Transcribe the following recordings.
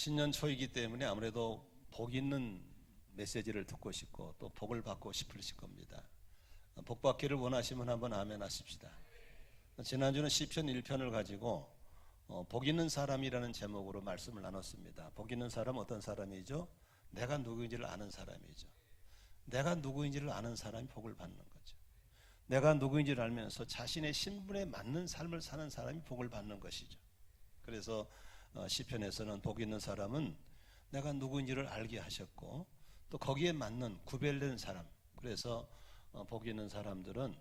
신년 초이기 때문에 아무래도 복 있는 메시지를 듣고 싶고 또 복을 받고 싶으실 겁니다. 복 받기를 원하시면 한번 아멘 하십시다. 지난주는 시편 1편을 가지고 복 있는 사람이라는 제목으로 말씀을 나눴습니다. 복 있는 사람은 어떤 사람이죠? 내가 누구인지를 아는 사람이죠. 내가 누구인지를 아는 사람이 복을 받는 거죠. 내가 누구인지를 알면서 자신의 신분에 맞는 삶을 사는 사람이 복을 받는 것이죠. 그래서 시편에서는 복 있는 사람은 내가 누구인지를 알게 하셨고 또 거기에 맞는 구별된 사람, 그래서 복 있는 사람들은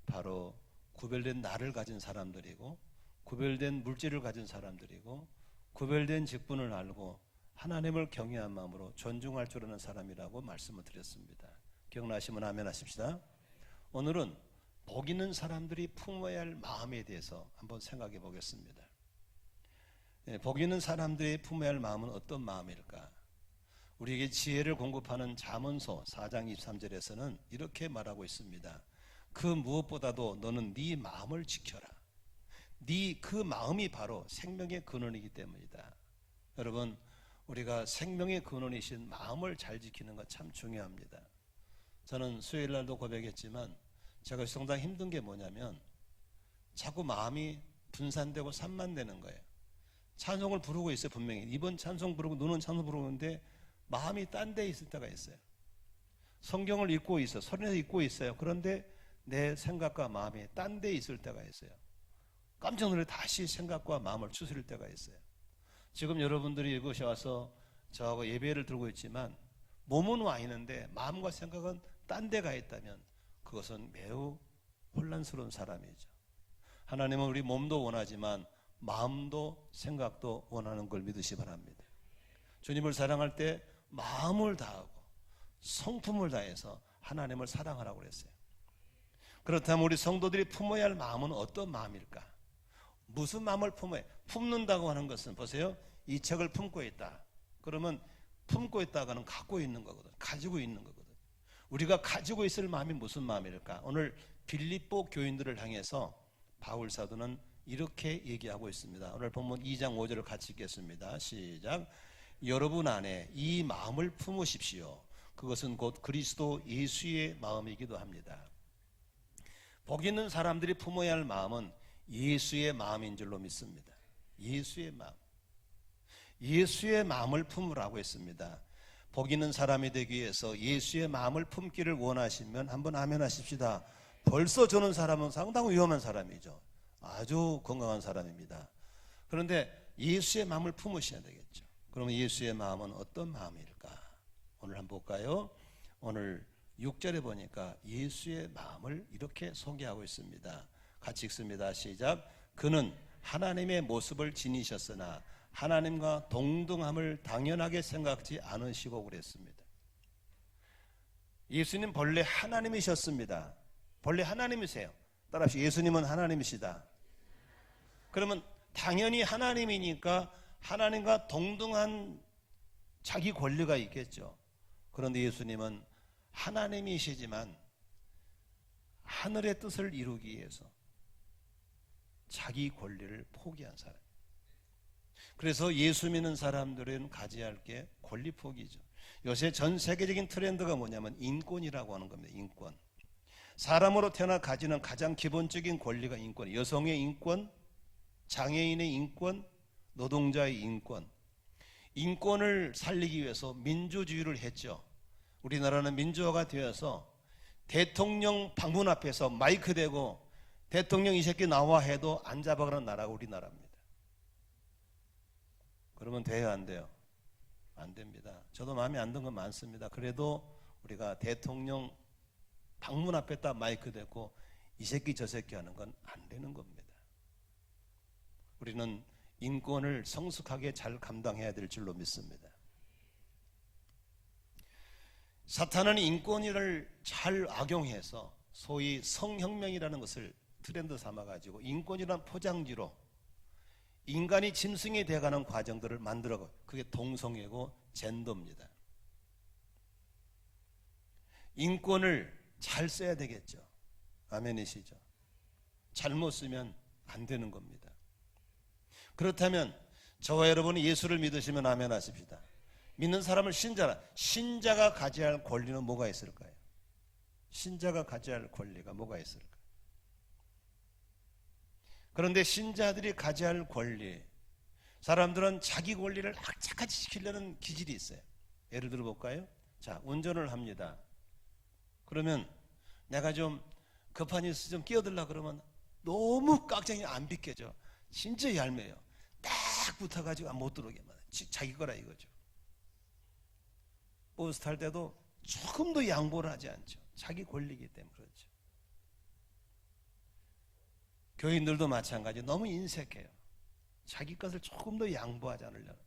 바로 구별된 나를 가진 사람들이고 구별된 물질을 가진 사람들이고 구별된 직분을 알고 하나님을 경외한 마음으로 존중할 줄 아는 사람이라고 말씀을 드렸습니다. 기억나시면 아멘 하십시다. 오늘은 복 있는 사람들이 품어야 할 마음에 대해서 한번 생각해 보겠습니다. 복 있는 사람들이 품어야 할 마음은 어떤 마음일까? 우리에게 지혜를 공급하는 잠언서 4장 23절에서는 이렇게 말하고 있습니다. 그 무엇보다도 너는 네 마음을 지켜라. 그 마음이 바로 생명의 근원이기 때문이다. 여러분, 우리가 생명의 근원이신 마음을 잘 지키는 것 참 중요합니다. 저는 수요일 날도 고백했지만 제가 상당히 힘든 게 뭐냐면 자꾸 마음이 분산되고 산만되는 거예요. 찬송을 부르고 있어요. 분명히 이번 찬송 부르고 노는 찬송 부르는데 마음이 딴 데 있을 때가 있어요. 성경을 읽고 있어요. 소리내서 읽고 있어요. 그런데 내 생각과 마음이 딴 데 있을 때가 있어요. 깜짝 놀래 다시 생각과 마음을 추스릴 때가 있어요. 지금 여러분들이 이곳에 와서 저하고 예배를 들고 있지만 몸은 와 있는데 마음과 생각은 딴 데 가 있다면 그것은 매우 혼란스러운 사람이죠. 하나님은 우리 몸도 원하지만 마음도 생각도 원하는 걸 믿으시 바랍니다. 주님을 사랑할 때 마음을 다하고 성품을 다해서 하나님을 사랑하라고 그랬어요. 그렇다면 우리 성도들이 품어야 할 마음은 어떤 마음일까? 무슨 마음을 품어야? 품는다고 하는 것은 보세요. 이 책을 품고 있다. 그러면 품고 있다가는 갖고 있는 거거든. 가지고 있는 거거든. 우리가 가지고 있을 마음이 무슨 마음일까? 오늘 빌립보 교인들을 향해서 바울 사도는 이렇게 얘기하고 있습니다. 오늘 본문 2장 5절을 같이 읽겠습니다. 시작. 여러분 안에 이 마음을 품으십시오. 그것은 곧 그리스도 예수의 마음이기도 합니다. 복 있는 사람들이 품어야 할 마음은 예수의 마음인 줄로 믿습니다. 예수의 마음. 예수의 마음을 품으라고 했습니다. 복 있는 사람이 되기 위해서 예수의 마음을 품기를 원하시면 한번 아멘 하십시다. 벌써 저는 사람은 상당히 위험한 사람이죠. 아주 건강한 사람입니다. 그런데 예수의 마음을 품으셔야 되겠죠. 그러면 예수의 마음은 어떤 마음일까? 오늘 한번 볼까요? 오늘 6절에 보니까 예수의 마음을 이렇게 소개하고 있습니다. 같이 읽습니다. 시작. 그는 하나님의 모습을 지니셨으나 하나님과 동등함을 당연하게 생각지 않으시고 그랬습니다. 예수님 본래 하나님이셨습니다. 본래 하나님이세요. 따라서 예수님은 하나님이시다. 그러면 당연히 하나님이니까 하나님과 동등한 자기 권리가 있겠죠. 그런데 예수님은 하나님이시지만 하늘의 뜻을 이루기 위해서 자기 권리를 포기한 사람. 그래서 예수 믿는 사람들은 가져야 할 게 권리 포기죠. 요새 전 세계적인 트렌드가 뭐냐면 인권이라고 하는 겁니다. 인권. 사람으로 태어나 가지는 가장 기본적인 권리가 인권. 여성의 인권, 장애인의 인권, 노동자의 인권. 인권을 살리기 위해서 민주주의를 했죠. 우리나라는 민주화가 되어서 대통령 방문 앞에서 마이크 대고 대통령 이 새끼 나와 해도 안 잡아가는 나라가 우리나라입니다. 그러면 돼요, 안 돼요? 안 됩니다. 저도 마음에 안 든 건 많습니다. 그래도 우리가 대통령 방문 앞에 딱 마이크 대고 이 새끼 저 새끼 하는 건 안 되는 겁니다. 우리는 인권을 성숙하게 잘 감당해야 될 줄로 믿습니다. 사탄은 인권을 잘 악용해서 소위 성혁명이라는 것을 트렌드 삼아가지고 인권이라는 포장지로 인간이 짐승이 돼가는 과정들을 만들어가. 그게 동성애고 젠더입니다. 인권을 잘 써야 되겠죠. 아멘이시죠. 잘못 쓰면 안 되는 겁니다. 그렇다면 저와 여러분이 예수를 믿으시면 아멘 하십시다. 믿는 사람을 신자가 가져야 할 권리는 뭐가 있을까요? 신자가 가져야 할 권리가 뭐가 있을까요? 그런데 신자들이 가져야 할 권리, 사람들은 자기 권리를 악착같이 지키려는 기질이 있어요. 예를 들어 볼까요? 자, 운전을 합니다. 그러면 내가 좀 급한 일이 좀 끼어들라 그러면 너무 깍쟁이 안 비켜져. 진짜 얄매요. 딱 붙어가지고 못 들어오게 만해. 자기 거라 이거죠. 버스 탈 때도 조금도 양보를 하지 않죠. 자기 권리이기 때문에 그렇죠. 교인들도 마찬가지. 너무 인색해요. 자기 것을 조금도 양보하지 않으려고.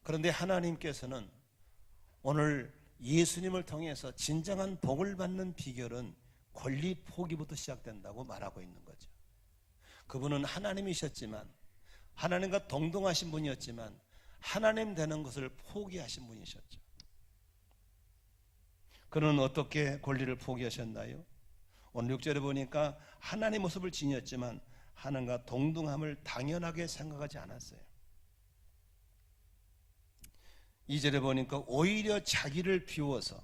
그런데 하나님께서는 오늘 예수님을 통해서 진정한 복을 받는 비결은 권리 포기부터 시작된다고 말하고 있는 거죠. 그분은 하나님이셨지만, 하나님과 동등하신 분이었지만 하나님 되는 것을 포기하신 분이셨죠. 그는 어떻게 권리를 포기하셨나요? 오늘 6절에 보니까 하나님의 모습을 지녔지만 하나님과 동등함을 당연하게 생각하지 않았어요. 2절에 보니까 오히려 자기를 비워서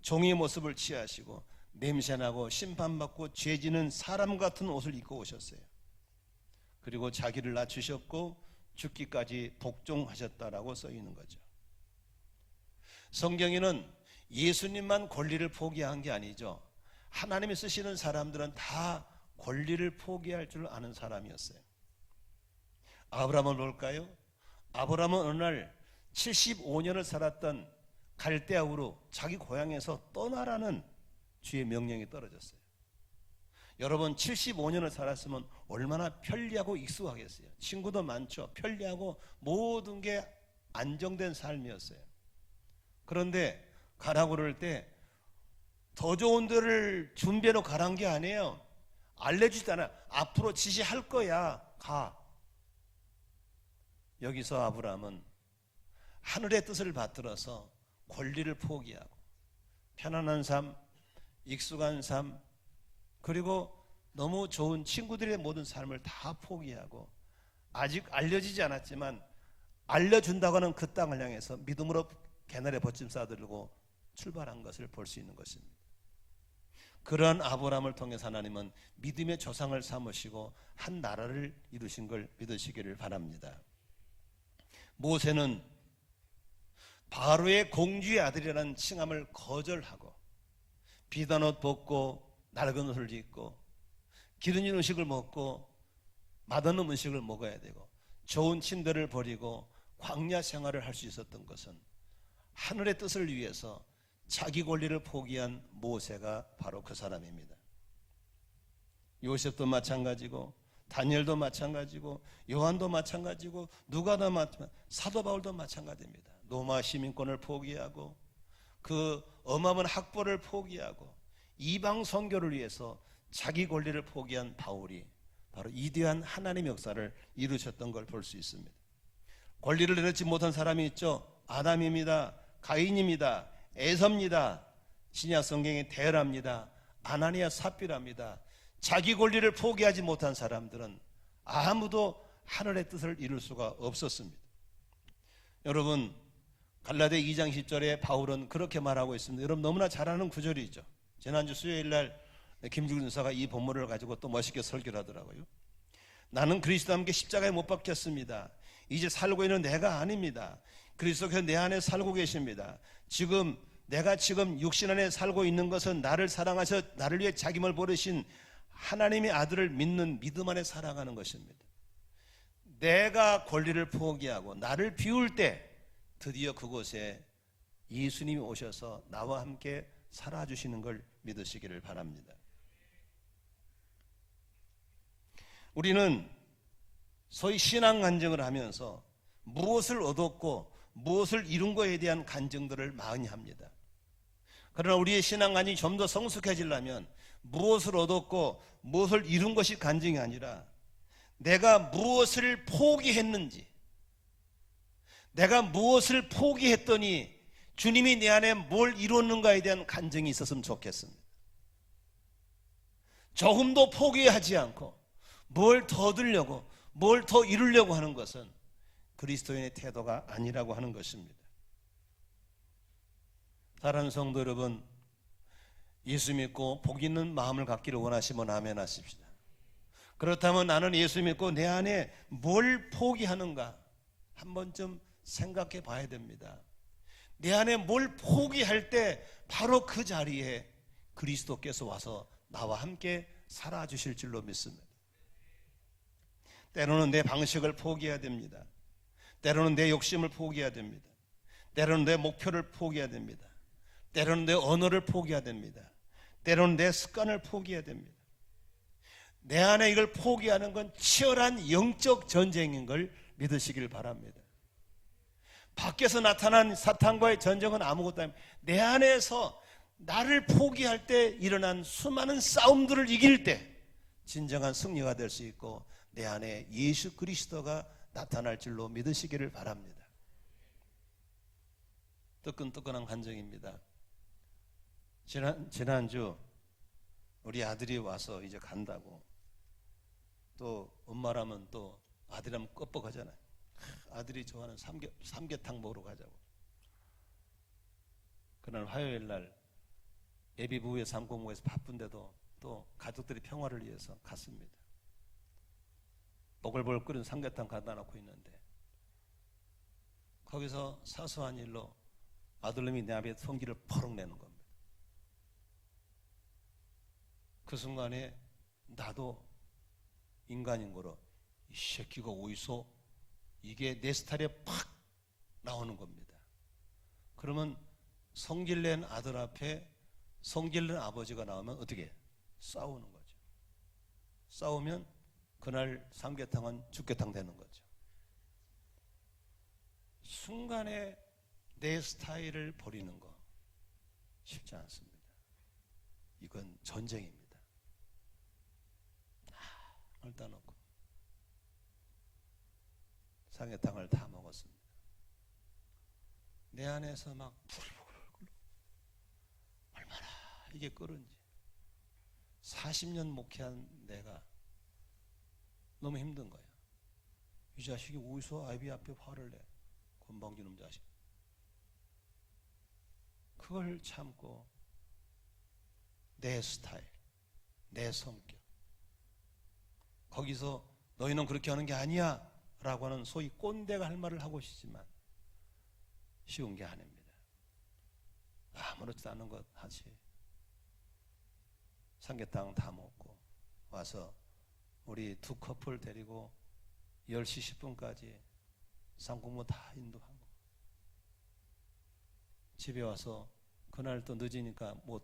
종의 모습을 취하시고 냄새나고 심판받고 죄지는 사람 같은 옷을 입고 오셨어요. 그리고 자기를 낮추셨고 죽기까지 복종하셨다라고 써 있는 거죠. 성경에는 예수님만 권리를 포기한 게 아니죠. 하나님이 쓰시는 사람들은 다 권리를 포기할 줄 아는 사람이었어요. 아브라함을 볼까요? 아브라함은 어느 날 75년을 살았던 갈대아우로 자기 고향에서 떠나라는 주의 명령이 떨어졌어요. 여러분 75년을 살았으면 얼마나 편리하고 익숙하겠어요. 친구도 많죠. 편리하고 모든 게 안정된 삶이었어요. 그런데 가라고 그럴 때 더 좋은 데를 준비해놓고 가란 게 아니에요. 알려주지도 않아. 앞으로 지시할 거야. 가. 여기서 아브라함은 하늘의 뜻을 받들어서 권리를 포기하고 편안한 삶, 익숙한 삶, 그리고 너무 좋은 친구들의 모든 삶을 다 포기하고 아직 알려지지 않았지만 알려준다고 하는 그 땅을 향해서 믿음으로 개나리 벗짐 싸들고 출발한 것을 볼 수 있는 것입니다. 그러한 아브라함을 통해서 하나님은 믿음의 조상을 삼으시고 한 나라를 이루신 걸 믿으시기를 바랍니다. 모세는 바로의 공주의 아들이라는 칭함을 거절하고 비단 옷 벗고 낡은 옷을 입고 기름진 음식을 먹고 맛없는 음식을 먹어야 되고 좋은 침대를 버리고 광야 생활을 할 수 있었던 것은 하늘의 뜻을 위해서 자기 권리를 포기한 모세가 바로 그 사람입니다. 요셉도 마찬가지고 다니엘도 마찬가지고 요한도 마찬가지고 누가도 마찬가지고 사도 바울도 마찬가지입니다. 로마 시민권을 포기하고 그 어마어마한 학벌을 포기하고 이방 선교를 위해서 자기 권리를 포기한 바울이 바로 이대한 하나님의 역사를 이루셨던 걸 볼 수 있습니다. 권리를 내놓지 못한 사람이 있죠. 아담입니다. 가인입니다. 에서입니다. 신약 성경에 데라입니다. 아나니아 삽비라입니다. 자기 권리를 포기하지 못한 사람들은 아무도 하늘의 뜻을 이룰 수가 없었습니다. 여러분 갈라디아 2장 10절에 바울은 그렇게 말하고 있습니다. 여러분 너무나 잘 아는 구절이죠. 지난주 수요일날 김주근 전사가 이 본문을 가지고 또 멋있게 설교를 하더라고요. 나는 그리스도와 함께 십자가에 못 박혔습니다. 이제 살고 있는 내가 아닙니다. 그리스도께서 내 안에 살고 계십니다. 내가 지금 육신 안에 살고 있는 것은 나를 사랑하셔 나를 위해 자기 몸을 버리신 하나님의 아들을 믿는 믿음 안에 살아가는 것입니다. 내가 권리를 포기하고 나를 비울 때 드디어 그곳에 예수님이 오셔서 나와 함께 살아주시는 걸 믿으시기를 바랍니다. 우리는 소위 신앙 간증을 하면서 무엇을 얻었고 무엇을 이룬 것에 대한 간증들을 많이 합니다. 그러나 우리의 신앙 간증이 좀 더 성숙해지려면 무엇을 얻었고 무엇을 이룬 것이 간증이 아니라 내가 무엇을 포기했는지, 내가 무엇을 포기했더니 주님이 내 안에 뭘 이뤘는가에 대한 간증이 있었으면 좋겠습니다. 조금도 포기하지 않고 뭘 더 얻으려고 뭘 더 이루려고 하는 것은 그리스도인의 태도가 아니라고 하는 것입니다. 사랑하는 성도 여러분, 예수 믿고 복 있는 마음을 갖기를 원하시면 아멘 하십시다. 그렇다면 나는 예수 믿고 내 안에 뭘 포기하는가 한 번쯤 생각해 봐야 됩니다. 내 안에 뭘 포기할 때 바로 그 자리에 그리스도께서 와서 나와 함께 살아주실 줄로 믿습니다. 때로는 내 방식을 포기해야 됩니다. 때로는 내 욕심을 포기해야 됩니다. 때로는 내 목표를 포기해야 됩니다. 때로는 내 언어를 포기해야 됩니다. 때로는 내 습관을 포기해야 됩니다. 내 안에 이걸 포기하는 건 치열한 영적 전쟁인 걸 믿으시길 바랍니다. 밖에서 나타난 사탄과의 전쟁은 아무것도 아닙니다. 내 안에서 나를 포기할 때 일어난 수많은 싸움들을 이길 때 진정한 승리가 될 수 있고 내 안에 예수 그리스도가 나타날 줄로 믿으시기를 바랍니다. 뜨끈뜨끈한 간증입니다. 지난주 우리 아들이 와서 이제 간다고, 또 엄마라면 또 아들이라면 끄뻑하잖아요. 아들이 좋아하는 삼계탕 먹으러 가자고. 그날 화요일 날 예비 부부의 삼공무에서 바쁜데도 또 가족들이 평화를 위해서 갔습니다. 보글보글 끓인 삼계탕 갖다 놓고 있는데 거기서 사소한 일로 아들놈이 내 앞에 성기를 퍼럭 내는 겁니다. 그 순간에 나도 인간인 거로 이 새끼가 어디서, 이게 내 스타일에 팍 나오는 겁니다. 그러면 성질낸 아들 앞에 성질낸 아버지가 나오면 어떻게 싸우는 거죠. 싸우면 그날 삼계탕은 죽계탕 되는 거죠. 순간에 내 스타일을 버리는 거 쉽지 않습니다. 이건 전쟁입니다. 을 따놓고 삼계탕을 다 먹었습니다. 내 안에서 막 부글부글 얼마나 이게 끓은지. 40년 목회한 내가 너무 힘든 거야. 이 자식이 어디서 아이비 앞에 화를 내, 건방지는 자식. 그걸 참고 내 스타일, 내 성격, 거기서 너희는 그렇게 하는 게 아니야 라고 하는 소위 꼰대가 할 말을 하고 싶지만 쉬운 게 아닙니다. 아무렇지도 않은 것 하지. 삼계탕 다 먹고 와서 우리 두 커플 데리고 10시 10분까지 상공모 다 인도하고 집에 와서 그날 또 늦으니까 뭐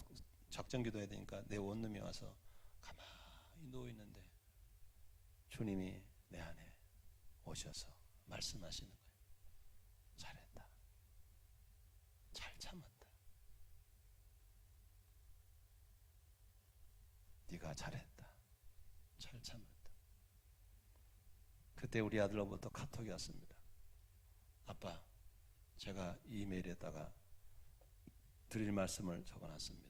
작정기도 해야 되니까 내 원룸에 와서 가만히 누워있는데 주님이 내 안에 오셔서 말씀하시는 거예요. 잘했다. 잘 참았다. 네가 잘했다. 잘 참았다. 그때 우리 아들로부터 카톡이 왔습니다. 아빠, 제가 이메일에다가 드릴 말씀을 적어놨습니다.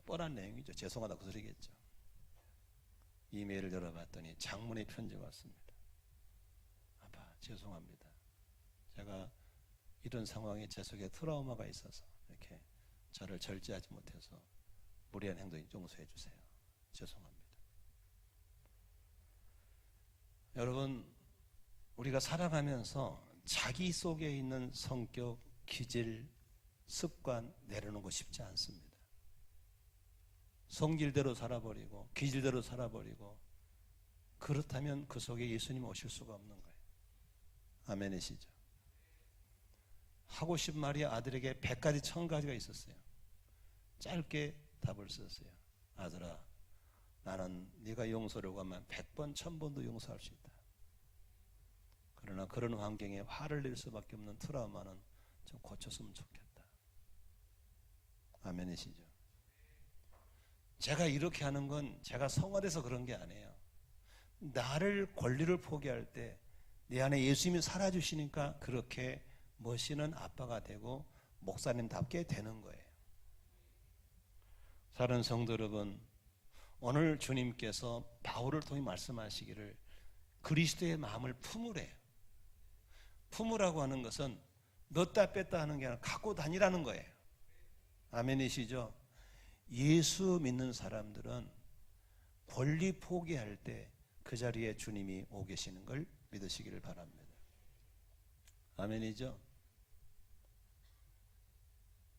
뻔한 내용이죠. 죄송하다 그 소리겠죠. 이메일을 열어봤더니 장문의 편지가 왔습니다. 아빠, 죄송합니다. 제가 이런 상황에 제 속에 트라우마가 있어서 이렇게 저를 절제하지 못해서 무리한 행동이 용서해 주세요. 죄송합니다. 여러분, 우리가 살아가면서 자기 속에 있는 성격, 기질, 습관 내려놓는 거 쉽지 않습니다. 성질대로 살아버리고 기질대로 살아버리고 그렇다면 그 속에 예수님 오실 수가 없는 거예요. 아멘이시죠? 하고 싶은 말이 아들에게 100가지 1000가지가 있었어요. 짧게 답을 썼어요. 아들아, 나는 네가 용서를 하면 100번 1000번도 용서할 수 있다. 그러나 그런 환경에 화를 낼 수밖에 없는 트라우마는 좀 고쳤으면 좋겠다. 아멘이시죠? 제가 이렇게 하는 건 제가 성화돼서 그런 게 아니에요. 나를 권리를 포기할 때 내 안에 예수님이 살아주시니까 그렇게 멋있는 아빠가 되고 목사님답게 되는 거예요. 사랑하는 성도 여러분, 오늘 주님께서 바울을 통해 말씀하시기를 그리스도의 마음을 품으래요. 품으라고 하는 것은 넣었다 뺐다 하는 게 아니라 갖고 다니라는 거예요. 아멘이시죠? 예수 믿는 사람들은 권리 포기할 때 그 자리에 주님이 오 계시는 걸 믿으시기를 바랍니다. 아멘이죠?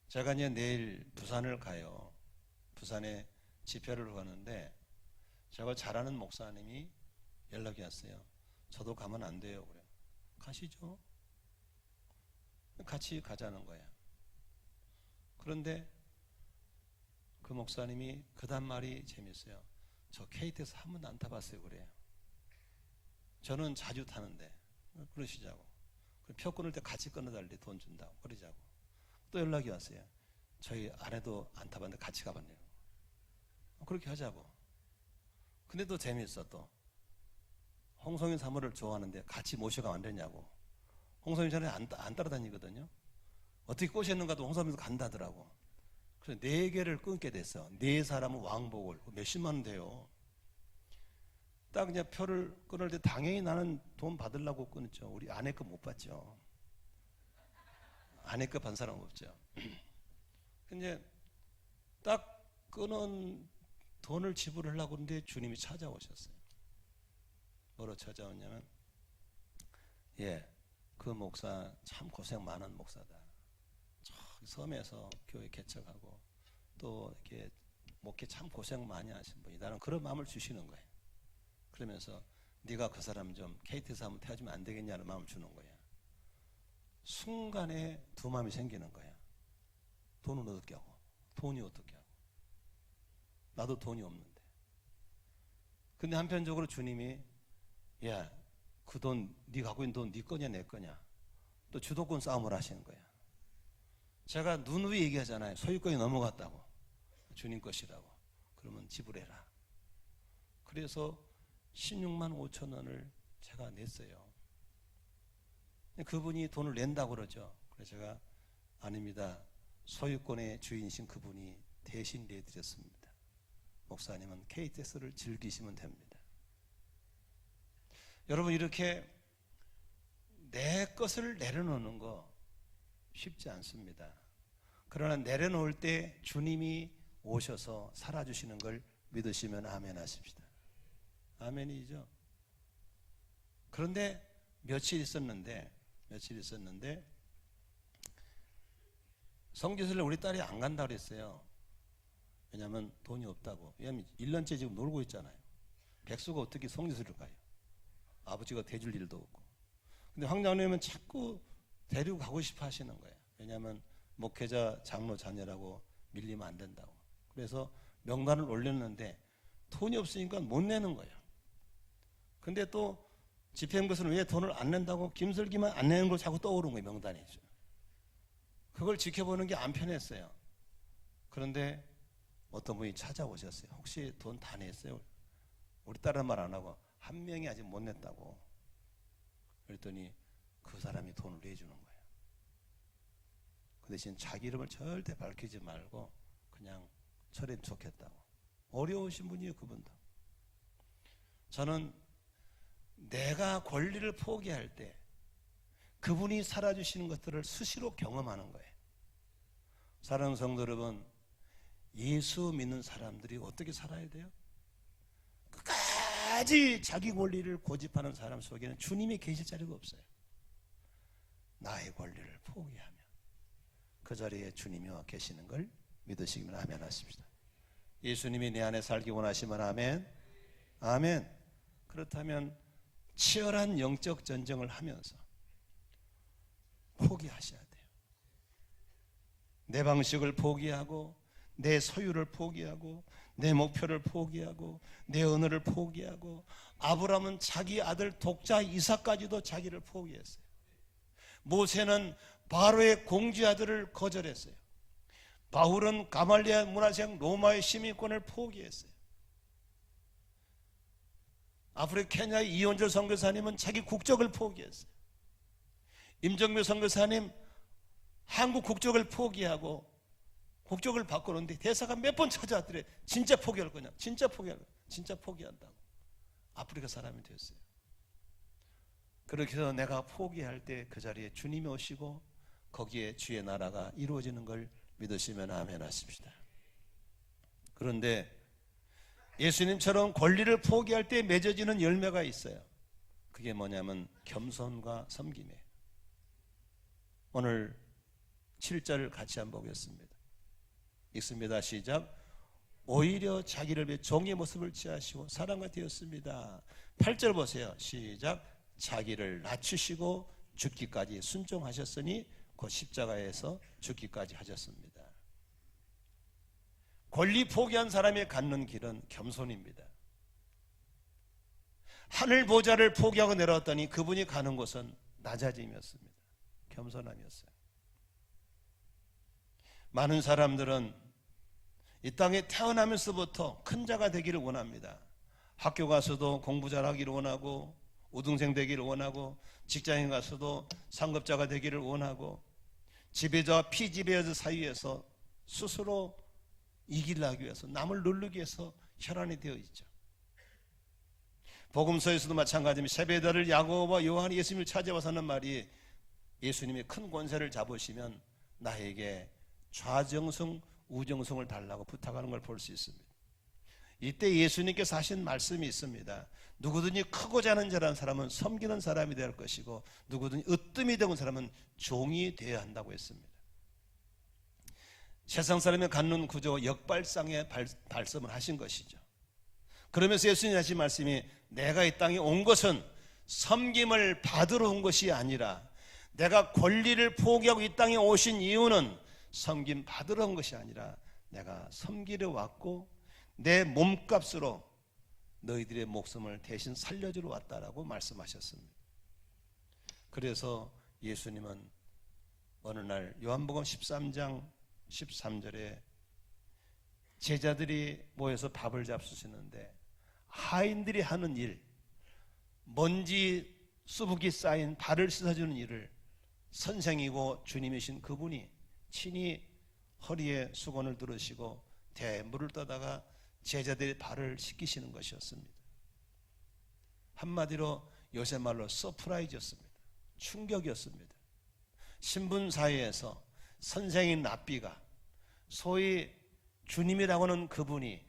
제가 이제 내일 부산을 가요. 부산에 집회를 가는데 제가 잘 아는 목사님이 연락이 왔어요. 저도 가면 안 돼요. 그래. 가시죠. 같이 가자는 거야. 그런데 그 목사님이 그다음 말이 재밌어요. 저 KTX 한 번도 안 타봤어요. 그래요. 저는 자주 타는데 그러시자고. 표 끊을 때 같이 끊어달래. 돈 준다고. 그러자고. 또 연락이 왔어요. 저희 아내도 안 타봤는데 같이 가봤네요. 그렇게 하자고. 근데 또 재미있어. 또 홍성인 사모를 좋아하는데 같이 모셔가면 안 되냐고. 홍성인 전에 안 따라다니거든요. 어떻게 꼬셨는가도 홍성인도 간다더라고. 그래서 4개를 끊게 됐어. 4사람은 왕복을 몇십만 원 돼요. 딱 그냥 표를 끊을 때 당연히 나는 돈 받으려고 끊었죠. 우리 아내 거 못 받죠. 아내 거 받은 사람 없죠. 근데 딱 끊은 돈을 지불하려고 그러는데 주님이 찾아오셨어요. 뭐로 찾아왔냐면, 그 목사 참 고생 많은 목사다. 섬에서 교회 개척하고 또 이렇게 목회 참 고생 많이 하신 분이다라는 그런 마음을 주시는 거예요. 그러면서 네가 그 사람 좀 KTX 한번 태워주면 안 되겠냐는 마음을 주는 거야. 순간에 두 마음이 생기는 거야. 돈은 어떻게 하고 돈이 어떻게 하고 나도 돈이 없는데. 근데 한편적으로 주님이 그 돈 네 갖고 있는 돈 네 거냐 내 거냐 또 주도권 싸움을 하시는 거야. 제가 누누이 얘기하잖아요. 소유권이 넘어갔다고. 주님 것이라고. 그러면 지불해라. 그래서 16만 5천 원을 제가 냈어요. 그분이 돈을 낸다고 그러죠. 그래서 제가 아닙니다. 소유권의 주인이신 그분이 대신 내드렸습니다. 목사님은 KTX를 즐기시면 됩니다. 여러분, 이렇게 내 것을 내려놓는 거 쉽지 않습니다. 그러나 내려놓을 때 주님이 오셔서 살아주시는 걸 믿으시면 아멘 하십시다. 아멘이죠. 그런데 며칠 있었는데 성지순례 우리 딸이 안 간다고 그랬어요. 왜냐하면 돈이 없다고. 왜냐하면 1년째 지금 놀고 있잖아요. 백수가 어떻게 성지순례를 가요? 아버지가 대줄 일도 없고. 근데 황장로님은 자꾸 데리고 가고 싶어 하시는 거예요. 왜냐하면 목회자 장로 자녀라고 밀리면 안 된다고. 그래서 명단을 올렸는데 돈이 없으니까 못 내는 거예요. 근데 또 집행부에서는 왜 돈을 안 낸다고 김슬기만 안 내는 걸 자꾸 떠오르는 거예요. 명단에. 그걸 지켜보는 게 안 편했어요. 그런데 어떤 분이 찾아오셨어요. 혹시 돈 다 냈어요? 우리 딸은 말 안 하고 한 명이 아직 못 냈다고. 그랬더니 그 사람이 돈을 내주는 거예요. 그 대신 자기 이름을 절대 밝히지 말고 그냥 처리는 좋겠다고. 어려우신 분이에요. 그분도. 저는 내가 권리를 포기할 때 그분이 살아주시는 것들을 수시로 경험하는 거예요. 사랑하는 성도 여러분, 예수 믿는 사람들이 어떻게 살아야 돼요? 끝까지 자기 권리를 고집하는 사람 속에는 주님이 계실 자리가 없어요. 나의 권리를 포기하면 그 자리에 주님이 와 계시는 걸 믿으시기만 아멘 하십시다. 예수님이 내 안에 살기 원하시면 아멘. 아멘. 그렇다면 치열한 영적 전쟁을 하면서 포기하셔야 돼요. 내 방식을 포기하고 내 소유를 포기하고 내 목표를 포기하고 내 언어를 포기하고 아브라함은 자기 아들 독자 이삭까지도 자기를 포기했어요. 모세는 바로의 공주 아들을 거절했어요. 바울은 가말리아 문화생 로마의 시민권을 포기했어요. 아프리카 케냐의 이원절 선교사님은 자기 국적을 포기했어요. 임정묘 선교사님 한국 국적을 포기하고 국적을 바꾸는데 대사가 몇 번 찾아왔더래. 진짜 포기할 거냐? 진짜 포기할 거냐? 진짜 포기한다고. 아프리카 사람이 됐어요. 그렇게 해서 내가 포기할 때 그 자리에 주님이 오시고 거기에 주의 나라가 이루어지는 걸 믿으시면 아멘 하십시다. 그런데 예수님처럼 권리를 포기할 때 맺어지는 열매가 있어요. 그게 뭐냐면 겸손과 섬김이에요. 오늘 7절을 같이 한번 보겠습니다. 읽습니다. 시작. 오히려 자기를 위해 종의 모습을 취하시고 사람과 되었습니다. 8절 보세요. 시작. 자기를 낮추시고 죽기까지 순종하셨으니 그 십자가에서 죽기까지 하셨습니다. 권리 포기한 사람이 갖는 길은 겸손입니다. 하늘 보좌를 포기하고 내려왔더니 그분이 가는 곳은 낮아짐이었습니다. 겸손함이었어요. 많은 사람들은 이 땅에 태어나면서부터 큰 자가 되기를 원합니다. 학교 가서도 공부 잘하기를 원하고 우등생 되기를 원하고 직장인 가서도 상급자가 되기를 원하고 지배자와 피지배자 사이에서 스스로 이기려 하기 위해서 남을 누르기 위해서 혈안이 되어 있죠. 복음서에서도 마찬가지입니다. 세베대를 야고보와 요한이 예수님을 찾아와서 하는 말이 예수님이 큰 권세를 잡으시면 나에게 좌정성 우정성을 달라고 부탁하는 걸 볼 수 있습니다. 이때 예수님께서 하신 말씀이 있습니다. 누구든지 크고자 하는 자라는 사람은 섬기는 사람이 될 것이고 누구든지 으뜸이 되는 사람은 종이 되어야 한다고 했습니다. 세상 사람이 갖는 구조 역발상의 발성을 하신 것이죠. 그러면서 예수님이 하신 말씀이 내가 이 땅에 온 것은 섬김을 받으러 온 것이 아니라 내가 권리를 포기하고 이 땅에 오신 이유는 섬김 받으러 온 것이 아니라 내가 섬기러 왔고 내 몸값으로 너희들의 목숨을 대신 살려주러 왔다라고 말씀하셨습니다. 그래서 예수님은 어느 날 요한복음 13장 13절에 제자들이 모여서 밥을 잡수시는데 하인들이 하는 일, 먼지 수북이 쌓인 발을 씻어주는 일을 선생이고 주님이신 그분이 친히 허리에 수건을 두르시고 대물을 떠다가 제자들의 발을 씻기시는 것이었습니다. 한마디로 요새 말로 서프라이즈였습니다. 충격이었습니다. 신분 사이에서 선생인 랍비가 소위 주님이라고 하는 그분이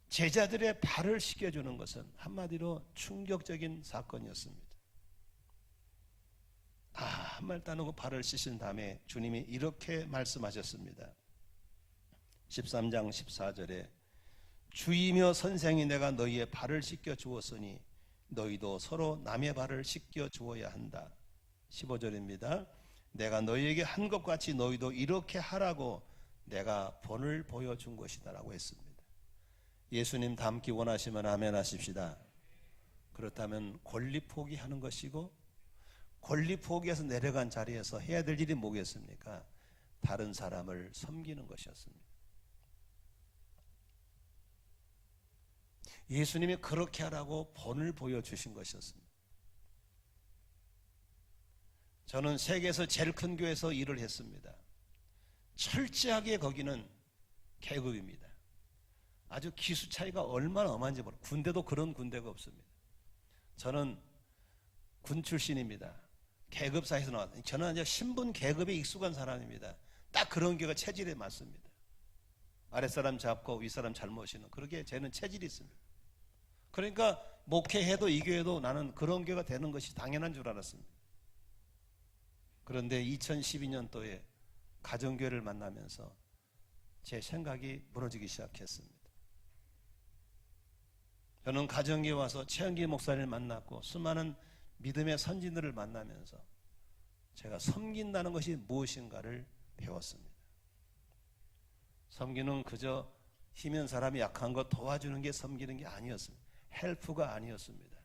제자들의 발을 씻겨주는 것은 한마디로 충격적인 사건이었습니다. 한 말 따누고 발을 씻은 다음에 주님이 이렇게 말씀하셨습니다. 13장 14절에 주이며 선생이 내가 너희의 발을 씻겨 주었으니 너희도 서로 남의 발을 씻겨 주어야 한다. 15절입니다. 내가 너희에게 한 것 같이 너희도 이렇게 하라고 내가 본을 보여준 것이다 라고 했습니다. 예수님 닮기 원하시면 아멘 하십시다. 그렇다면 권리 포기하는 것이고 권리 포기해서 내려간 자리에서 해야 될 일이 뭐겠습니까? 다른 사람을 섬기는 것이었습니다. 예수님이 그렇게 하라고 본을 보여주신 것이었습니다. 저는 세계에서 제일 큰 교회에서 일을 했습니다. 철저하게 거기는 계급입니다. 아주 기수 차이가 얼마나 엄한지 모르고 군대도 그런 군대가 없습니다. 저는 군 출신입니다. 계급 사이에서 나왔어요. 저는 이제 신분 계급에 익숙한 사람입니다. 딱 그런 게가 체질에 맞습니다. 아랫사람 잡고 윗사람 잘 모시는 그렇게 저는 체질이 있습니다. 그러니까 목회해도 이 교회도 나는 그런 교회가 되는 것이 당연한 줄 알았습니다. 그런데 2012년도에 가정교회를 만나면서 제 생각이 무너지기 시작했습니다. 저는 가정교회 와서 최영기 목사님을 만났고 수많은 믿음의 선진들을 만나면서 제가 섬긴다는 것이 무엇인가를 배웠습니다. 섬기는 그저 힘있는 사람이 약한 거 도와주는 게 섬기는 게 아니었습니다. 헬프가 아니었습니다.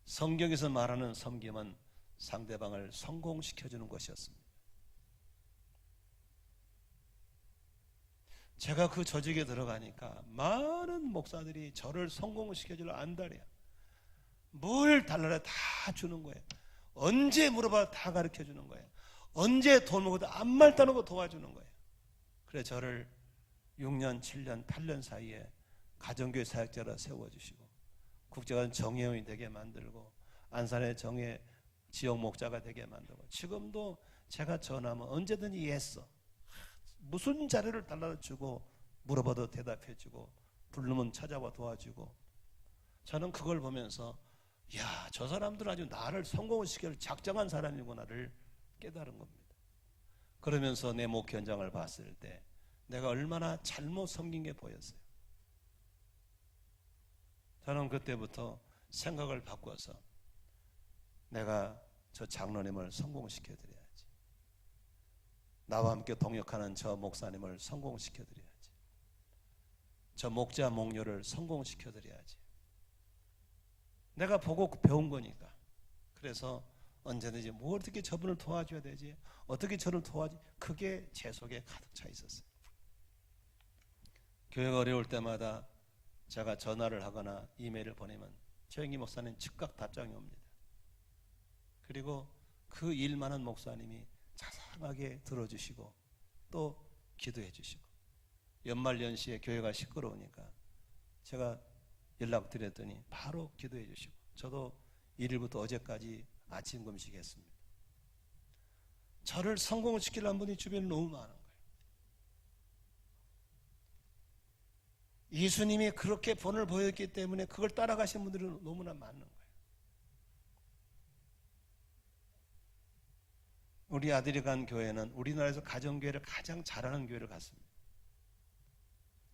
성경에서 말하는 섬김은 상대방을 성공시켜주는 것이었습니다. 제가 그 조직에 들어가니까 많은 목사들이 저를 성공시켜주려 안달이야. 뭘 달라라 다 주는 거예요. 언제 물어봐 다 가르쳐 주는 거예요. 언제 돈 먹어도 아무 말도 안 하고 도와주는 거예요. 그래 저를 6년, 7년, 8년 사이에 가정교회 사역자로 세워주시고 국제관 정회원이 되게 만들고 안산의 정예 지역 목자가 되게 만들고, 지금도 제가 전화하면 언제든지 예서 무슨 자료를 달라주고 물어봐도 대답해주고 부르면 찾아와 도와주고, 저는 그걸 보면서 야, 저 사람들은 아주 나를 성공시킬 작정한 사람이구나를 깨달은 겁니다. 그러면서 내 목회 현장을 봤을 때 내가 얼마나 잘못 섬긴 게 보였어요. 저는 그때부터 생각을 바꿔서 내가 저 장로님을 성공시켜드려야지, 나와 함께 동역하는 저 목사님을 성공시켜드려야지, 저 목자 목녀를 성공시켜드려야지. 내가 보고 배운 거니까. 그래서 언제든지 뭐 어떻게 저분을 도와줘야 되지, 어떻게 저를 도와지, 그게 제 속에 가득 차 있었어요. 교회가 어려울 때마다 제가 전화를 하거나 이메일을 보내면 최영기 목사님 즉각 답장이 옵니다. 그리고 그 일 많은 목사님이 자상하게 들어주시고 또 기도해 주시고, 연말연시에 교회가 시끄러우니까 제가 연락드렸더니 바로 기도해 주시고, 저도 1일부터 어제까지 아침 금식했습니다. 저를 성공시키려는 분이 주변에 너무 많은 거예요. 예수님이 그렇게 본을 보였기 때문에 그걸 따라가신 분들이 너무나 많은 거예요. 우리 아들이 간 교회는 우리나라에서 가정교회를 가장 잘하는 교회를 갔습니다.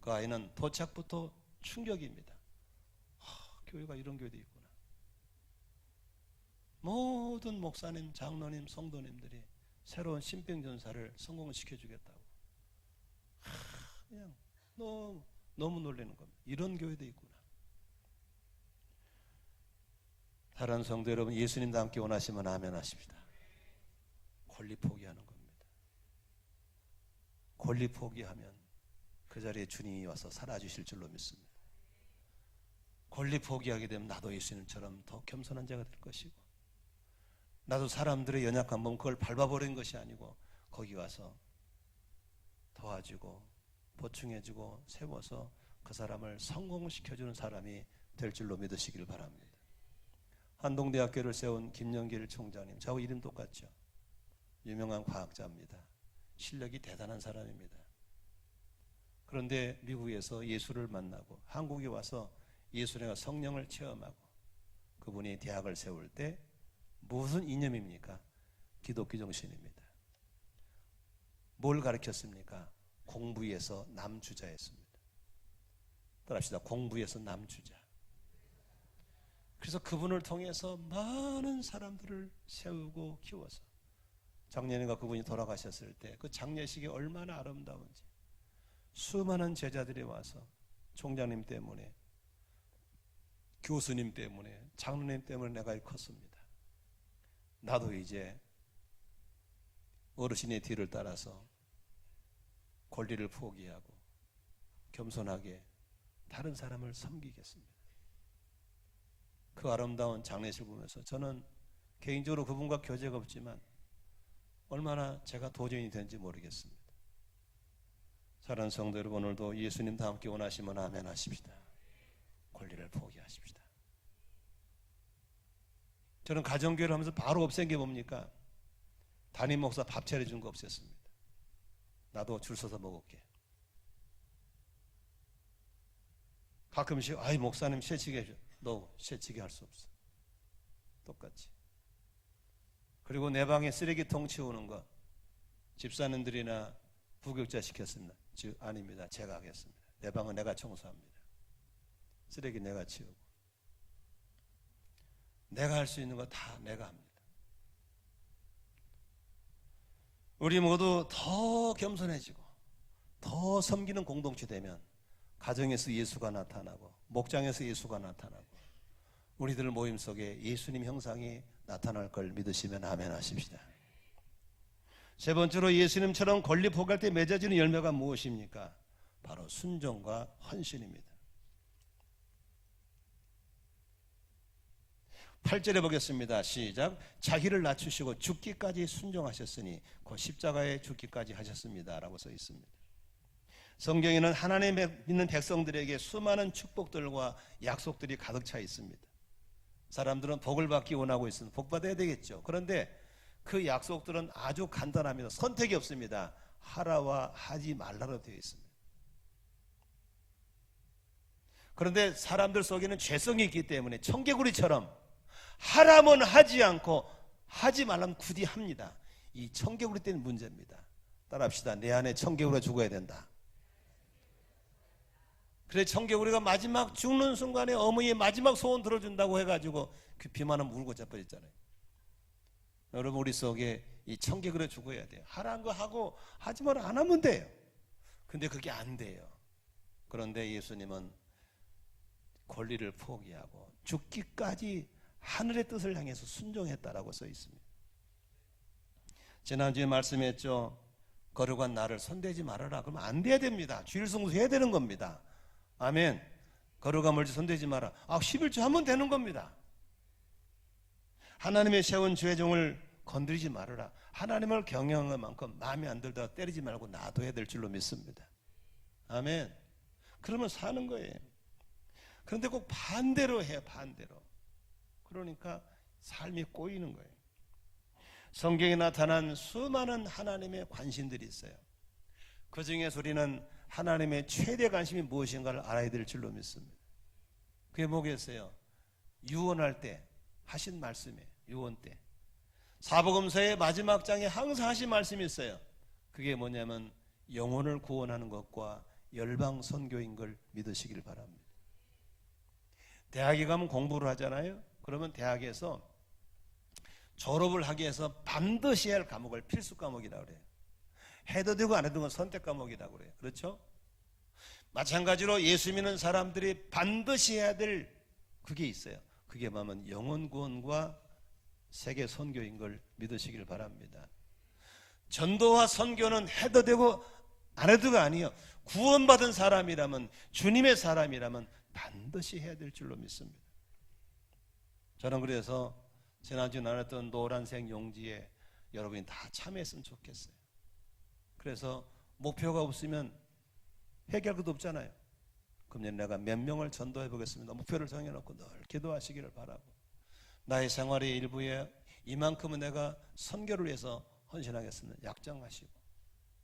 그 아이는 도착부터 충격입니다. 교회가 이런 교회도 있구나. 모든 목사님, 장로님, 성도님들이 새로운 신병전사를 성공시켜 주겠다고 그냥 너무 놀라는 겁니다. 이런 교회도 있구나. 다른 성도 여러분, 예수님과 함께 원하시면 아멘 하십시다. 권리 포기하는 겁니다. 권리 포기하면 그 자리에 주님이 와서 살아주실 줄로 믿습니다. 권리 포기하게 되면 나도 예수님처럼 더 겸손한 자가 될 것이고, 나도 사람들의 연약한 몸 그걸 밟아버린 것이 아니고 거기 와서 도와주고 보충해주고 세워서 그 사람을 성공시켜주는 사람이 될 줄로 믿으시길 바랍니다. 한동대학교를 세운 김영길 총장님, 저하고 이름 똑같죠. 유명한 과학자입니다. 실력이 대단한 사람입니다. 그런데 미국에서 예수를 만나고 한국에 와서 예수님과 성령을 체험하고, 그분이 대학을 세울 때 무슨 이념입니까? 기독교 정신입니다. 뭘 가르쳤습니까? 공부에서 남주자였습니다. 따라합시다. 공부에서 남주자. 그래서 그분을 통해서 많은 사람들을 세우고 키워서 작년인가 그분이 돌아가셨을 때 그 장례식이 얼마나 아름다운지, 수많은 제자들이 와서 총장님 때문에, 교수님 때문에, 장로님 때문에 내가 컸습니다. 나도 이제 어르신의 뒤를 따라서 권리를 포기하고 겸손하게 다른 사람을 섬기겠습니다. 그 아름다운 장례식을 보면서 저는 개인적으로 그분과 교제가 없지만 얼마나 제가 도전이 된지 모르겠습니다. 사랑하는 성도 여러분, 오늘도 예수님과 함께 원하시면 아멘 하십시다. 권리를 포기하십시다. 저는 가정교회를 하면서 바로 없앤 게 뭡니까? 담임 목사 밥 차려준 거 없앴습니다. 나도 줄 서서 먹을게. 가끔씩 아이 목사님 새치게 해줘. 너 새치게 할 수 없어. 똑같이. 그리고 내 방에 쓰레기통 치우는 거 집사님들이나 부교육자 시켰습니다. 아닙니다. 제가 하겠습니다. 내 방은 내가 청소합니다. 쓰레기 내가 치우고. 내가 할 수 있는 거 다 내가 합니다. 우리 모두 더 겸손해지고 더 섬기는 공동체 되면 가정에서 예수가 나타나고 목장에서 예수가 나타나고 우리들 모임 속에 예수님 형상이 나타날 걸 믿으시면 아멘 하십시다. 세 번째로 예수님처럼 권리 포기할 때 맺어지는 열매가 무엇입니까? 바로 순종과 헌신입니다. 8절에 보겠습니다. 시작. 자기를 낮추시고 죽기까지 순종하셨으니 그 십자가에 죽기까지 하셨습니다 라고 써 있습니다. 성경에는 하나님 믿는 백성들에게 수많은 축복들과 약속들이 가득 차 있습니다. 사람들은 복을 받기 원하고 있습니다. 복 받아야 되겠죠. 그런데 그 약속들은 아주 간단합니다. 선택이 없습니다. 하라와 하지 말라로 되어 있습니다. 그런데 사람들 속에는 죄성이 있기 때문에 청개구리처럼 하라면 하지 않고 하지 말라면 굳이 합니다. 이 청개구리 때는 문제입니다. 따라합시다. 내 안에 청개구리가 죽어야 된다. 그래 청개구리가 마지막 죽는 순간에 어머니의 마지막 소원 들어준다고 해가지고 그 비만은 울고 자빠졌잖아요. 여러분 우리 속에 이 청개구리가 죽어야 돼요. 하라는 거 하고 하지 말아 안 하면 돼요. 근데 그게 안 돼요. 그런데 예수님은 권리를 포기하고 죽기까지 하늘의 뜻을 향해서 순종했다라고 써 있습니다. 지난주에 말씀했죠. 거룩한 나를 손대지 말아라. 그러면 안 돼야 됩니다. 주일 성수해야 되는 겁니다. 아멘. 거룩함을 손대지 마라. 11조 하면 되는 겁니다. 하나님의 세운 죄종을 건드리지 말아라. 하나님을 경영한 만큼 마음에 안 들다 때리지 말고 놔둬야 될 줄로 믿습니다. 아멘. 그러면 사는 거예요. 그런데 꼭 반대로 해요. 반대로. 그러니까 삶이 꼬이는 거예요. 성경에 나타난 수많은 하나님의 관심들이 있어요. 그 중에서 우리는 하나님의 최대 관심이 무엇인가를 알아야 될 줄로 믿습니다. 그게 뭐겠어요? 유언할 때 하신 말씀이에요. 유언 때. 사복음서의 마지막 장에 항상 하신 말씀이 있어요. 그게 뭐냐면 영혼을 구원하는 것과 열방 선교인 걸 믿으시길 바랍니다. 대학에 가면 공부를 하잖아요. 그러면 대학에서 졸업을 하기 위해서 반드시 해야 할 과목을 필수 과목이라고 그래요. 해도 되고 안 해도 되고 선택 과목이라고 그래요. 그렇죠? 마찬가지로 예수 믿는 사람들이 반드시 해야 될 그게 있어요. 그게 뭐냐면 영혼 구원과 세계 선교인 걸 믿으시길 바랍니다. 전도와 선교는 해도 되고 안 해도 되고 아니에요. 구원받은 사람이라면 주님의 사람이라면 반드시 해야 될 줄로 믿습니다. 저는 그래서 지난주 나눴던 노란색 용지에 여러분이 다 참여했으면 좋겠어요. 그래서 목표가 없으면 해결할 것도 없잖아요. 그럼 내가 몇 명을 전도해 보겠습니다. 목표를 정해놓고 늘 기도하시기를 바라고, 나의 생활의 일부에 이만큼은 내가 선교를 위해서 헌신하겠습니다. 약정하시고,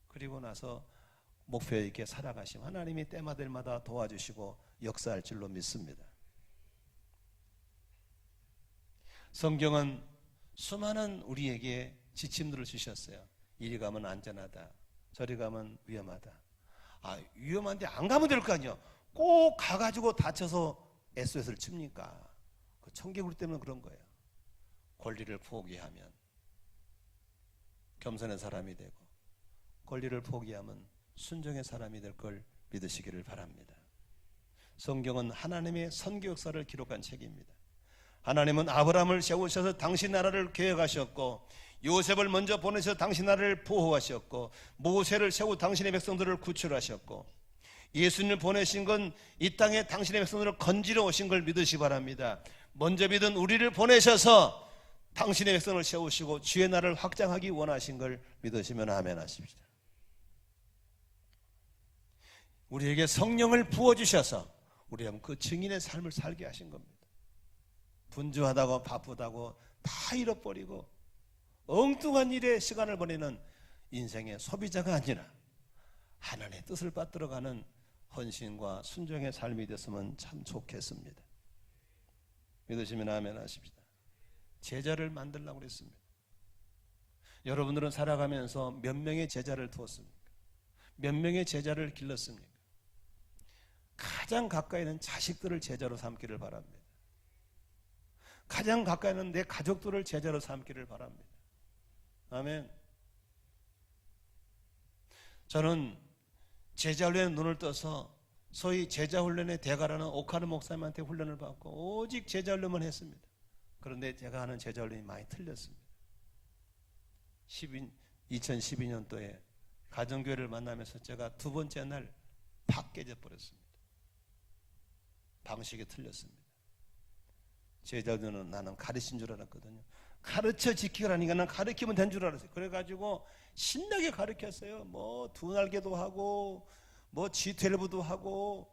그리고 나서 목표 있게 살아가시면 하나님이 때마다 도와주시고 역사할 줄로 믿습니다. 성경은 수많은 우리에게 지침들을 주셨어요. 이리 가면 안전하다, 저리 가면 위험하다. 위험한데 안 가면 될 거 아니에요. 꼭 가가지고 다쳐서 SOS를 칩니까? 그 청개구리 때문에 그런 거예요. 권리를 포기하면 겸손한 사람이 되고, 권리를 포기하면 순종의 사람이 될 걸 믿으시기를 바랍니다. 성경은 하나님의 선교 역사를 기록한 책입니다. 하나님은 아브라함을 세우셔서 당신 나라를 계획하셨고, 요셉을 먼저 보내셔서 당신 나라를 보호하셨고, 모세를 세우 당신의 백성들을 구출하셨고, 예수님을 보내신 건 이 땅에 당신의 백성들을 건지러 오신 걸 믿으시기 바랍니다. 먼저 믿은 우리를 보내셔서 당신의 백성을 세우시고 주의 나라를 확장하기 원하신 걸 믿으시면 아멘 하십시다. 우리에게 성령을 부어주셔서 우리가 그 증인의 삶을 살게 하신 겁니다. 분주하다고 바쁘다고 다 잃어버리고 엉뚱한 일에 시간을 보내는 인생의 소비자가 아니라 하나님의 뜻을 받들어가는 헌신과 순종의 삶이 됐으면 참 좋겠습니다. 믿으시면 아멘 하십시다. 제자를 만들려고 그랬습니다. 여러분들은 살아가면서 몇 명의 제자를 두었습니까? 몇 명의 제자를 길렀습니까? 가장 가까이 있는 자식들을 제자로 삼기를 바랍니다. 가장 가까이 있는 내 가족들을 제자로 삼기를 바랍니다. 아멘. 저는 제자훈련에 눈을 떠서 소위 제자훈련의 대가라는 오카르 목사님한테 훈련을 받고 오직 제자훈련만 했습니다. 그런데 제가 하는 제자훈련이 많이 틀렸습니다. 2012년도에 가정교회를 만나면서 제가 두 번째 날 팍 깨져버렸습니다. 방식이 틀렸습니다. 제자들은 나는 가르친 줄 알았거든요. 가르쳐 지키라니까 난 가르치면 된 줄 알았어요. 그래가지고 신나게 가르쳤어요. 뭐 두날개도 하고 뭐 G12도 하고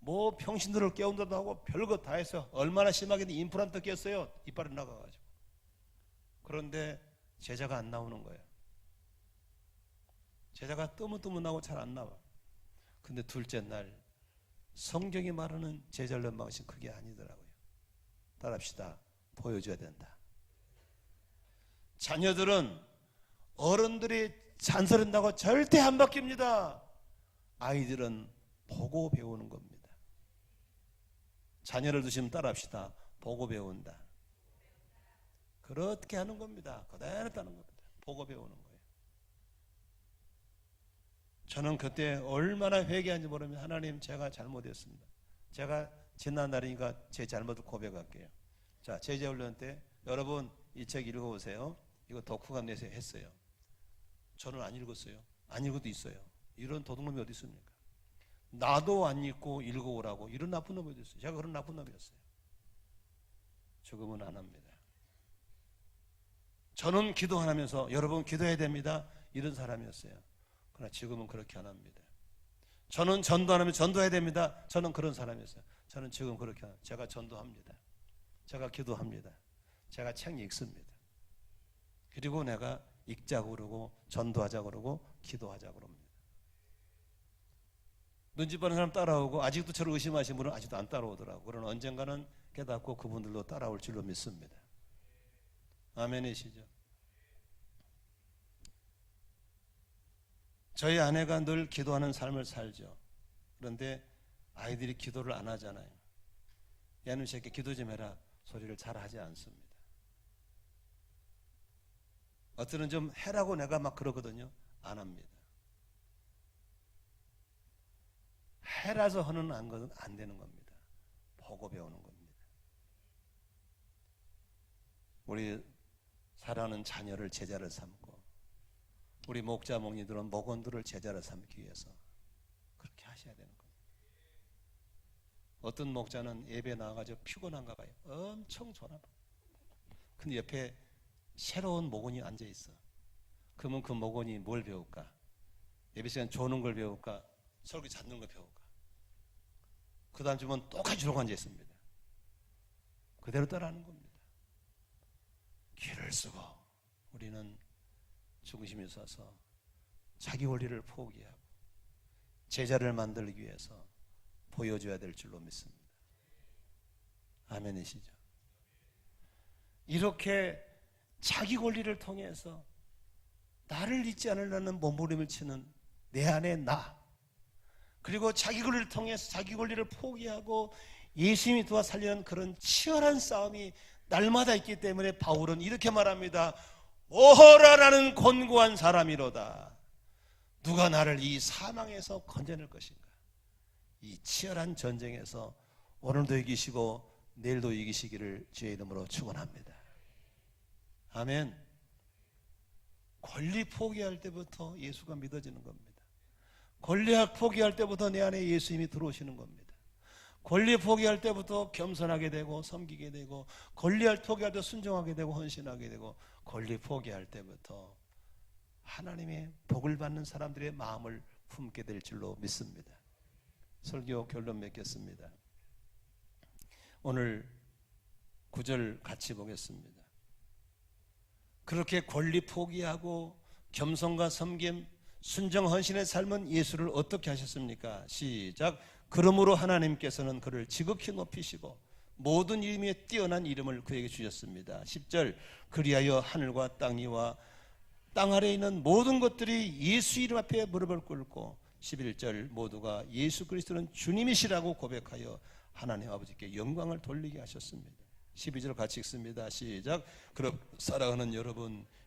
뭐 병신들을 깨운다도 하고 별거 다 했어. 얼마나 심하게 임플란트 꼈어요. 이빨이 나가가지고. 그런데 제자가 안 나오는 거예요. 제자가 뜨문뜨문 나오고 잘 안 나와. 근데 둘째 날 성경이 말하는 제자를 낳은 방식은 그게 아니더라고요. 따라합시다. 보여줘야 된다. 자녀들은 어른들이 잔소리한다고 절대 안 바뀝니다. 아이들은 보고 배우는 겁니다. 자녀를 두시면 따라합시다. 보고 배운다. 그렇게 하는 겁니다. 그대로 따는 겁니다. 보고 배우는 거예요. 저는 그때 얼마나 회개한지 모르면 하나님 제가 잘못했습니다. 제가 지난날이니까 제 잘못을 고백할게요. 자, 제자훈련 때 여러분 이 책 읽어보세요. 이거 독후감 내서 했어요. 저는 안 읽었어요. 안 읽어도 있어요. 이런 도둑놈이 어디 있습니까? 나도 안 읽고 읽어오라고 이런 나쁜 놈이 어디 있어요. 제가 그런 나쁜 놈이었어요. 지금은 안 합니다. 저는 기도 안 하면서 여러분 기도해야 됩니다. 이런 사람이었어요. 그러나 지금은 그렇게 안 합니다. 저는 전도 안 하면 전도해야 됩니다. 저는 그런 사람이었어요. 저는 지금 그렇게 안 합니다. 제가 전도합니다. 제가 기도합니다. 제가 책 읽습니다. 그리고 내가 읽자고 그러고 전도하자고 그러고 기도하자고 그럽니다. 눈치 빠른 사람 따라오고 아직도 저를 의심하시는 분은 아직도 안 따라오더라고요. 그러나 언젠가는 깨닫고 그분들도 따라올 줄로 믿습니다. 아멘이시죠? 저희 아내가 늘 기도하는 삶을 살죠. 그런데 아이들이 기도를 안 하잖아요. 얘는 새끼 기도 좀 해라 소리를 잘 하지 않습니다. 어떤 좀 해라고 내가 막 그러거든요. 안 합니다. 해라서 하는 것은 안 되는 겁니다. 보고 배우는 겁니다. 우리 사랑하는 자녀를 제자를 삼고 우리 목자 목리들은 목원들을 제자를 삼기 위해서 그렇게 하셔야 되는 겁니다. 어떤 목자는 예배 나와가지고 피곤한가 봐요. 엄청 졸아. 근데 옆에 새로운 목원이 앉아있어. 그러면 그 목원이 뭘 배울까? 예배 시간 조는 걸 배울까? 설교 잡는 걸 배울까? 그 다음 주면 똑같이 저러고 앉아있습니다. 그대로 따라하는 겁니다. 길을 쓰고 우리는 중심이 서서 자기 원리를 포기하고 제자를 만들기 위해서 보여줘야 될 줄로 믿습니다. 아멘이시죠? 이렇게 자기 권리를 통해서 나를 잊지 않으려는 몸부림을 치는 내 안의 나, 그리고 자기 권리를 통해서 자기 권리를 포기하고 예수님이 도와 살리는 그런 치열한 싸움이 날마다 있기 때문에 바울은 이렇게 말합니다. 오호라라는 곤고한 사람이로다. 누가 나를 이 사망에서 건져낼 것인가? 이 치열한 전쟁에서 오늘도 이기시고 내일도 이기시기를 주의 이름으로 축원합니다. 아멘. 권리 포기할 때부터 예수가 믿어지는 겁니다. 권리 포기할 때부터 내 안에 예수님이 들어오시는 겁니다. 권리 포기할 때부터 겸손하게 되고 섬기게 되고, 권리 포기할 때 순종하게 되고 헌신하게 되고, 권리 포기할 때부터 하나님의 복을 받는 사람들의 마음을 품게 될 줄로 믿습니다. 설교 결론 맺겠습니다. 오늘 9절 같이 보겠습니다. 그렇게 권리 포기하고 겸손과 섬김, 순정 헌신의 삶은 예수를 어떻게 하셨습니까? 시작. 그러므로 하나님께서는 그를 지극히 높이시고 모든 이름에 뛰어난 이름을 그에게 주셨습니다. 10절. 그리하여 하늘과 땅 위와 땅 아래에 있는 모든 것들이 예수 이름 앞에 무릎을 꿇고 11절. 모두가 예수 그리스도는 주님이시라고 고백하여 하나님 아버지께 영광을 돌리게 하셨습니다. 12절 같이 읽습니다. 시작. 그럼 사랑하는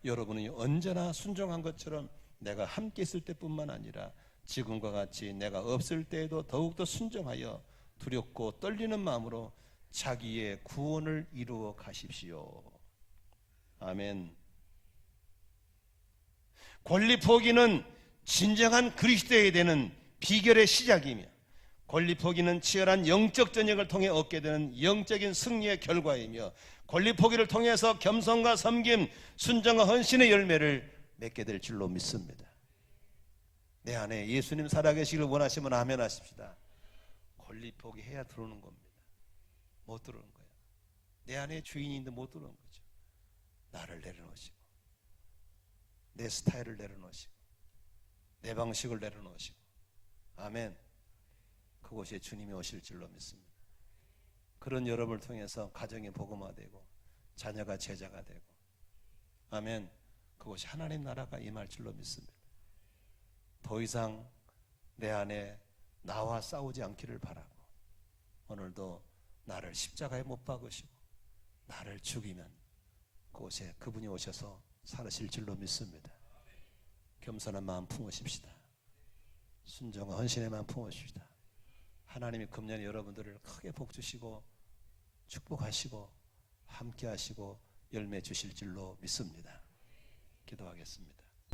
여러분이 언제나 순종한 것처럼 내가 함께 있을 때뿐만 아니라 지금과 같이 내가 없을 때에도 더욱더 순종하여 두렵고 떨리는 마음으로 자기의 구원을 이루어 가십시오. 아멘. 권리 포기는 진정한 그리스도에 되는 비결의 시작이며, 권리 포기는 치열한 영적 전쟁을 통해 얻게 되는 영적인 승리의 결과이며, 권리 포기를 통해서 겸손과 섬김, 순종과 헌신의 열매를 맺게 될 줄로 믿습니다. 내 안에 예수님 살아계시기를 원하시면 아멘 하십시다. 권리 포기해야 들어오는 겁니다. 못 들어오는 거예요. 내 안에 주인인데 못 들어오는 거죠. 나를 내려놓으시고 내 스타일을 내려놓으시고 내 방식을 내려놓으시고 아멘. 그곳에 주님이 오실 줄로 믿습니다. 그런 여러분을 통해서 가정이 복음화되고 자녀가 제자가 되고 아멘. 그곳이 하나님 나라가 임할 줄로 믿습니다. 더 이상 내 안에 나와 싸우지 않기를 바라고 오늘도 나를 십자가에 못 박으시고 나를 죽이면 그곳에 그분이 오셔서 살으실 줄로 믿습니다. 겸손한 마음 품으십시다. 순종과 헌신의 마음 품으십시다. 하나님이 금년에 여러분들을 크게 복주시고 축복하시고 함께 하시고 열매 주실 줄로 믿습니다. 기도하겠습니다.